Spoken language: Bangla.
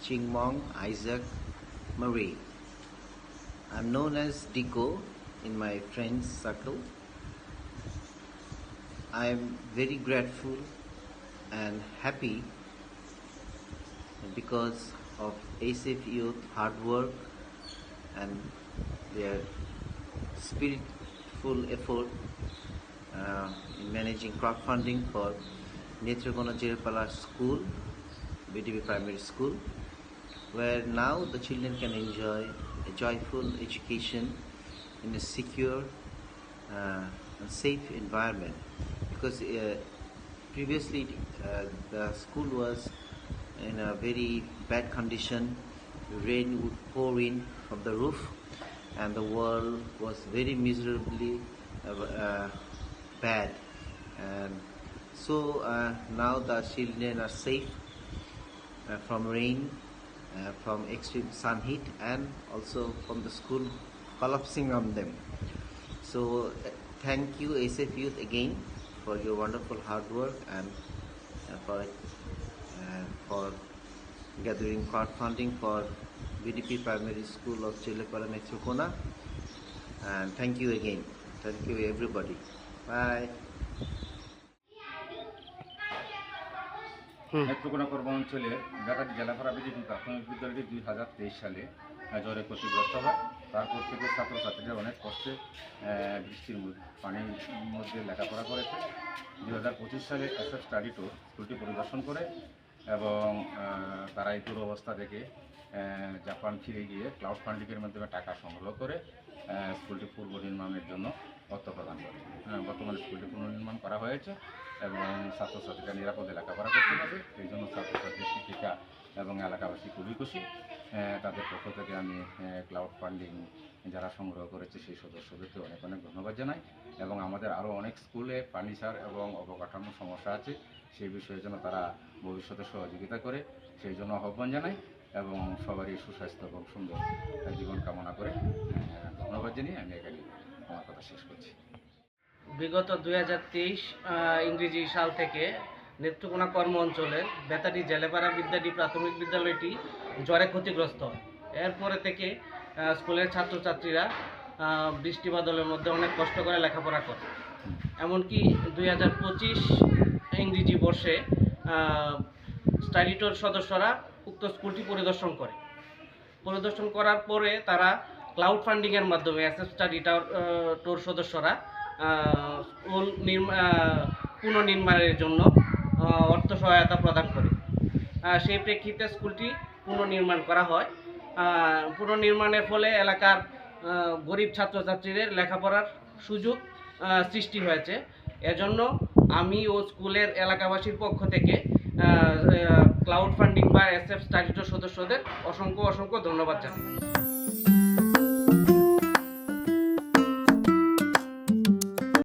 Chingmong Isaac Marie. I'm known as Dico in my friends circle. I'm very grateful and happy because of ASAF Youth hard work and their spiritful effort in managing crowdfunding for Netragona Jerepala School, BDB Primary School, where now the children can enjoy a joyful education in a secure and safe environment. Because previously the school was in a very bad condition. Rain would pour in from the roof and the wall was very miserably bad, and so now the children are safe from rain, from extreme sun heat, and also from the school collapsing on them. So thank you ASAF Youth again for your wonderful hard work and for gathering crowdfunding for BDP Primary School of Jerepala Netragona, and thank you again. Thank you everybody. Bye. Netrokona পর্ব অঞ্চলের বেতাটি জেলাপাড়া বিজেপি প্রাথমিক বিদ্যালয়টি 2023 সালে জ্বরে ক্ষতিগ্রস্ত হয়। তারপর থেকে ছাত্রছাত্রীরা অনেক কষ্টে বৃষ্টির পানির মধ্যে লেখাপড়া করেছে। 2025 সালে এসএফ স্টাডি ট্যুর স্কুলটি পরিদর্শন করে এবং তারা এই দুরবস্থা দেখে জাপান ফিরে গিয়ে ক্লাউড ফান্ডিংয়ের মাধ্যমে টাকা সংগ্রহ করে স্কুলটি পুনর্নির্মাণের জন্য অর্থ প্রদান করে। বর্তমানে স্কুলটি পুনর্নির্মাণ করা হয়েছে এবং ছাত্রছাত্রীরা নিরাপদে লেখাপড়া করতে পারবে। এই জন্য ছাত্রছাত্রী, শিক্ষিকা এবং এলাকাবাসী খুবই খুশি। তাদের পক্ষ থেকে আমি ক্লাউড ফান্ডিং যারা সংগ্রহ করেছে সেই সদস্যদেরকে অনেক অনেক ধন্যবাদ জানাই এবং আমাদের আরও অনেক স্কুলে ফার্নিচার এবং অবকাঠামোর সমস্যা আছে, সেই বিষয়ে যেন তারা ভবিষ্যতে সহযোগিতা করে সেই জন্য আহ্বান জানাই এবং সবারই সুস্বাস্থ্য এবং সুন্দর জীবন কামনা করে ধন্যবাদ জানিয়ে আমি এখানে আমার কথা শেষ করছি। বিগত 2023 ইংরেজি সাল থেকে নেত্রকোনা কর্ম অঞ্চলের বেতাটি জেলেপাড়া বিদ্যাটি প্রাথমিক বিদ্যালয়টি জ্বরে ক্ষতিগ্রস্ত হয়। এরপরে থেকে স্কুলের ছাত্রছাত্রীরা বৃষ্টি বাদলের মধ্যে অনেক কষ্ট করে লেখাপড়া করে। এমনকি 2025 ইংরেজি বর্ষে স্টাডি ট্যুর সদস্যরা উক্ত স্কুলটি পরিদর্শন করার পরে তারা ক্লাউড ফান্ডিংয়ের মাধ্যমে এসএফ স্টাডি ট্যুর সদস্যরা স্কুল পুনর্নির্মাণের জন্য অর্থ সহায়তা প্রদান করে। সেই প্রেক্ষিতে স্কুলটি পুনর্নির্মাণ করা হয়। পুনর্নির্মাণের ফলে এলাকার গরিব ছাত্রছাত্রীদের লেখাপড়ার সুযোগ সৃষ্টি হয়েছে। এজন্য আমি ও স্কুলের এলাকাবাসীর পক্ষ থেকে ক্লাউড ফান্ডিং বা এসএফ স্টাডি ট্যুর সদস্যদের অসংখ্য ধন্যবাদ জানাই।